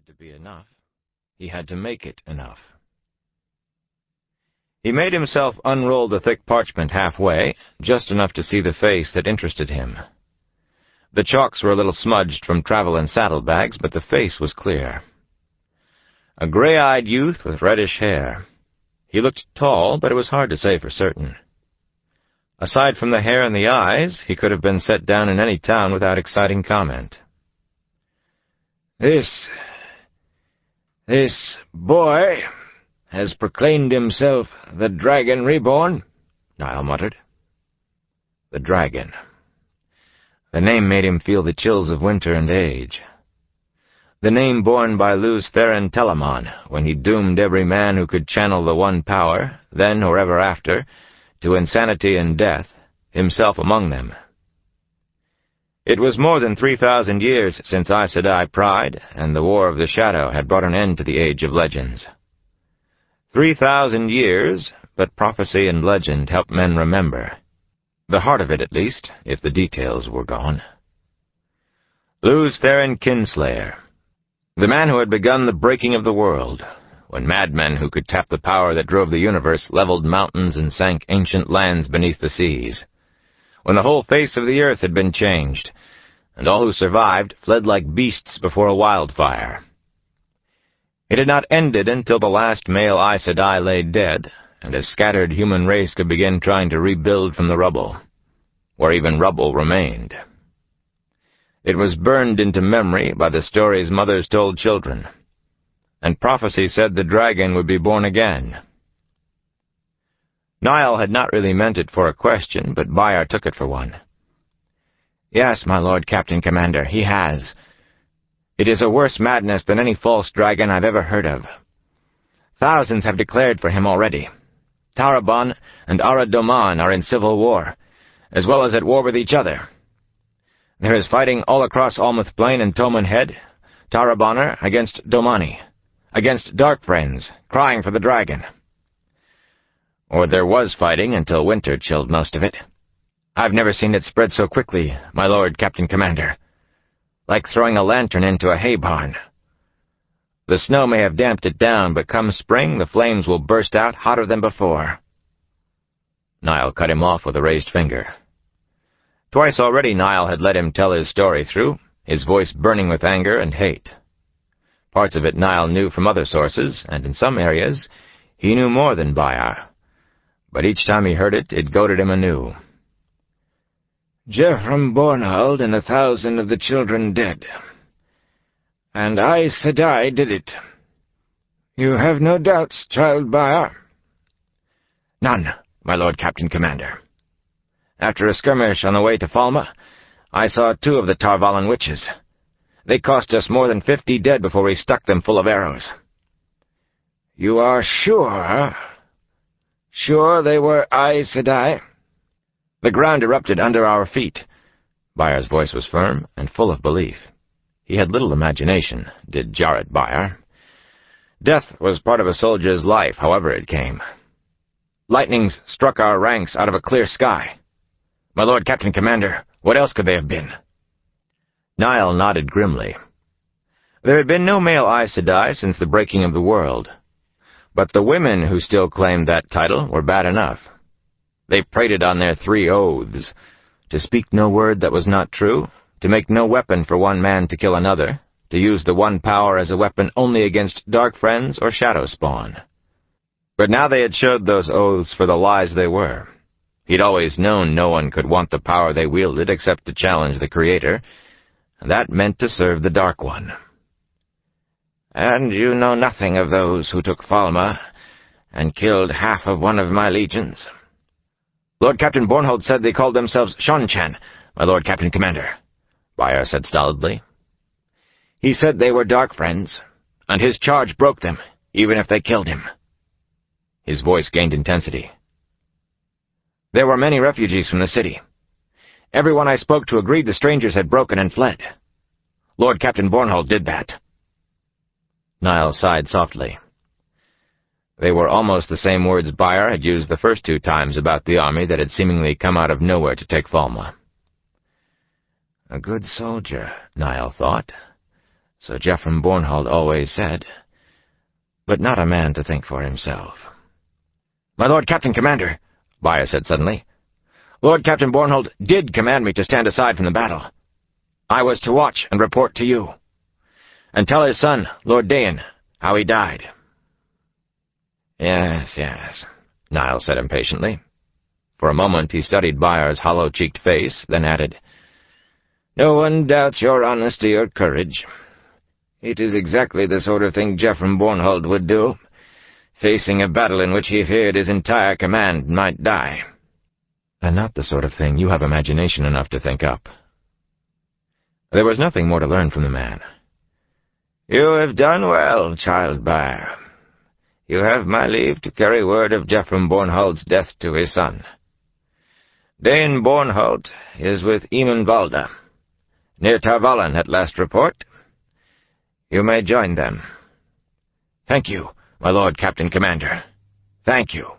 had to be enough. He had to make it enough. He made himself unroll the thick parchment halfway, just enough to see the face that interested him. The chalks were a little smudged from travel in saddlebags, but the face was clear. A gray-eyed youth with reddish hair. He looked tall, but it was hard to say for certain. Aside from the hair and the eyes, he could have been set down in any town without exciting comment. This boy has proclaimed himself the Dragon Reborn, Niall muttered. The Dragon. The name made him feel the chills of winter and age. The name borne by Luz Theron Telamon, when he doomed every man who could channel the one power, then or ever after, to insanity and death, himself among them. It was more than 3,000 years since Aes Sedai Pride and the War of the Shadow had brought an end to the Age of Legends. 3,000 years, but prophecy and legend help men remember. The heart of it, at least, if the details were gone. Luz Theron Kinslayer, the man who had begun the breaking of the world, when madmen who could tap the power that drove the universe leveled mountains and sank ancient lands beneath the seas. When the whole face of the earth had been changed, and all who survived fled like beasts before a wildfire. It had not ended until the last male Aes Sedai lay dead, and a scattered human race could begin trying to rebuild from the rubble, where even rubble remained. It was burned into memory by the stories mothers told children, and prophecy said the dragon would be born again. Niall had not really meant it for a question, but Bayar took it for one. Yes, my Lord Captain Commander, he has. It is a worse madness than any false dragon I've ever heard of. Thousands have declared for him already. Tarabon and Ara Doman are in civil war, as well as at war with each other. There is fighting all across Almouth Plain and Toman Head, Tarabonner against Domani, against Dark Friends, crying for the dragon. Or there was fighting until winter chilled most of it. I've never seen it spread so quickly, my Lord Captain Commander. Like throwing a lantern into a hay barn. The snow may have damped it down, but come spring the flames will burst out hotter than before. Niall cut him off with a raised finger. Twice already Niall had let him tell his story through, his voice burning with anger and hate. Parts of it Niall knew from other sources, and in some areas he knew more than Bayar. But each time he heard it, it goaded him anew. Jeffrem Bornhold and 1,000 of the children dead. And Aes Sedai did it. You have no doubts, child Bayar? None, my Lord Captain Commander. After a skirmish on the way to Falma, I saw 2 of the Tarvalin witches. They cost us more than 50 dead before we stuck them full of arrows. You are sure? Sure they were Aes Sedai? The ground erupted under our feet. Bayar's voice was firm and full of belief. He had little imagination, did Jarrett Bayar. Death was part of a soldier's life, however it came. Lightnings struck our ranks out of a clear sky. My Lord Captain Commander, what else could they have been? Niall nodded grimly. There had been no male Aes Sedai since the breaking of the world, but the women who still claimed that title were bad enough. They prated on their 3 oaths, to speak no word that was not true, to make no weapon for one man to kill another, to use the one power as a weapon only against dark friends or shadow spawn. But now they had showed those oaths for the lies they were. He'd always known no one could want the power they wielded except to challenge the Creator, and that meant to serve the Dark One. And you know nothing of those who took Falma and killed half of one of my legions? Lord Captain Bornhold said they called themselves Shonchan, my Lord Captain Commander, Bayar said stolidly. He said they were Dark Friends, and his charge broke them, even if they killed him. His voice gained intensity. There were many refugees from the city. Everyone I spoke to agreed the strangers had broken and fled. Lord Captain Bornhold did that. Niall sighed softly. They were almost the same words Bayar had used the first 2 times about the army that had seemingly come out of nowhere to take Falma. A good soldier, Niall thought. so Geoffrey Bornhold always said, but not a man to think for himself. "My Lord Captain Commander," Baier said suddenly, "Lord Captain Bornhold did command me to stand aside from the battle. I was to watch and report to you, and tell his son, Lord Dayan, how he died." "Yes, yes," Niall said impatiently. For a moment he studied Baier's hollow-cheeked face, then added, "No one doubts your honesty or courage. It is exactly the sort of thing Geoffrey Bornhold would do, facing a battle in which he feared his entire command might die." "And not the sort of thing you have imagination enough to think up." There was nothing more to learn from the man. "You have done well, child Baier. You have my leave to carry word of Geoffrey Bornhold's death to his son. Dayan Bornhold is with Eamon near Tarvallen at last report. You may join them." "Thank you, my Lord Captain Commander. Thank you."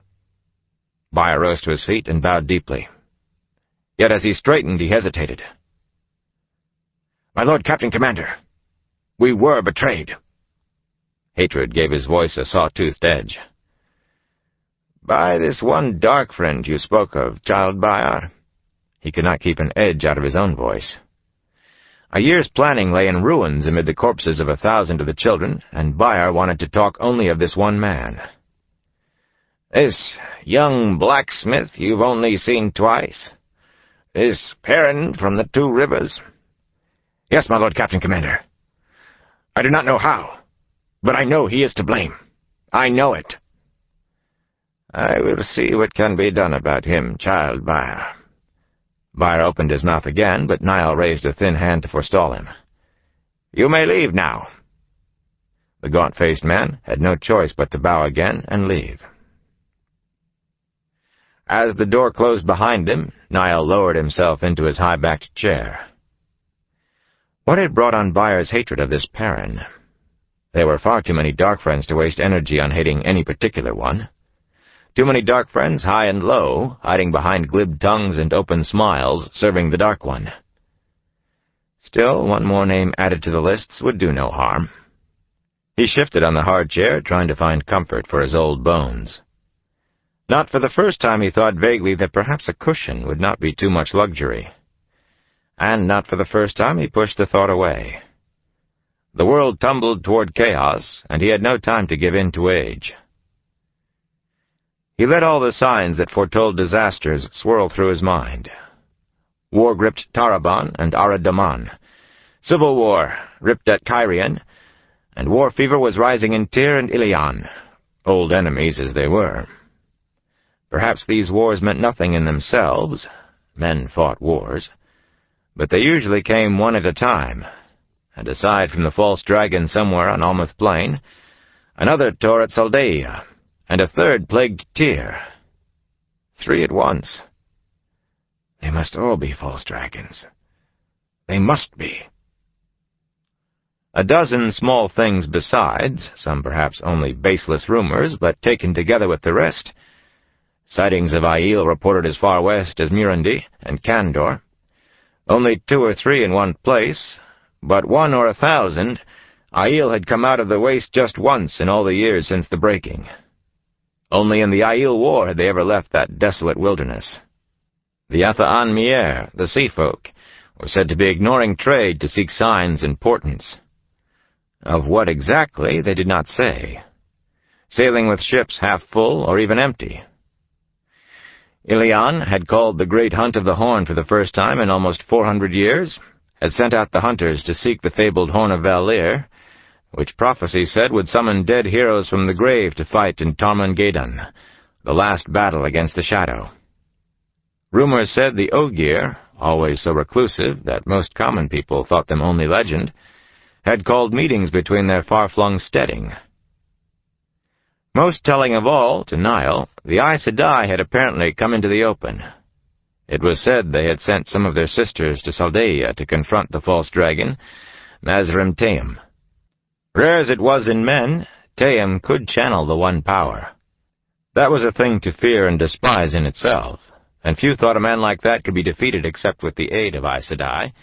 Baier rose to his feet and bowed deeply. Yet as he straightened, he hesitated. "My Lord Captain Commander, we were betrayed." Hatred gave his voice a saw-toothed edge. "By this one dark friend you spoke of, child Baier." He could not keep an edge out of his own voice. A year's planning lay in ruins amid the corpses of 1,000 of the children, and Baier wanted to talk only of this one man. "This young blacksmith you've only seen twice? This Perrin from the Two Rivers?" "Yes, my Lord Captain Commander. I do not know how, but I know he is to blame. I know it." "I will see what can be done about him, child Baier." Baier opened his mouth again, but Niall raised a thin hand to forestall him. "You may leave now." The gaunt-faced man had no choice but to bow again and leave. As the door closed behind him, Niall lowered himself into his high-backed chair. What had brought on Baier's hatred of this Perrin? There were far too many dark friends to waste energy on hating any particular one. Too many dark friends, high and low, hiding behind glib tongues and open smiles, serving the Dark One. Still, one more name added to the lists would do no harm. He shifted on the hard chair, trying to find comfort for his old bones. Not for the first time he thought vaguely that perhaps a cushion would not be too much luxury. And not for the first time he pushed the thought away. The world tumbled toward chaos, and he had no time to give in to age. He let all the signs that foretold disasters swirl through his mind. War gripped Taraban and Aradaman. Civil war ripped at Cairhien, and war fever was rising in Tyr and Ilion, old enemies as they were. Perhaps these wars meant nothing in themselves. Men fought wars. But they usually came one at a time, and aside from the false dragon somewhere on Almouth Plain, another tore at Saldaea, and a third plagued Tyr. 3 at once. They must all be false dragons. They must be. A dozen small things besides, some perhaps only baseless rumors, but taken together with the rest. Sightings of Aiel reported as far west as Murundi and Kandor. Only 2 or 3 in one place, but 1 or 1,000, Aiel had come out of the waste just once in all the years since the breaking. Only in the Aiel War had they ever left that desolate wilderness. The Atha'an Mier, the sea folk, were said to be ignoring trade to seek signs and portents. Of what exactly, they did not say. Sailing with ships half full or even empty. Ilion had called the Great Hunt of the Horn for the first time in almost 400 years, had sent out the hunters to seek the fabled Horn of Val'ir, which prophecy said would summon dead heroes from the grave to fight in Tarmangeddon, the last battle against the Shadow. Rumors said the Ogier, always so reclusive that most common people thought them only legend, had called meetings between their far-flung steading. Most telling of all, to Niall, the Aes Sedai had apparently come into the open. It was said they had sent some of their sisters to Saldaea to confront the false dragon, Nazrim Taim. Rare as it was in men, Taim could channel the One Power. That was a thing to fear and despise in itself, and few thought a man like that could be defeated except with the aid of Aes Sedai.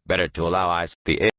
Better to allow the aid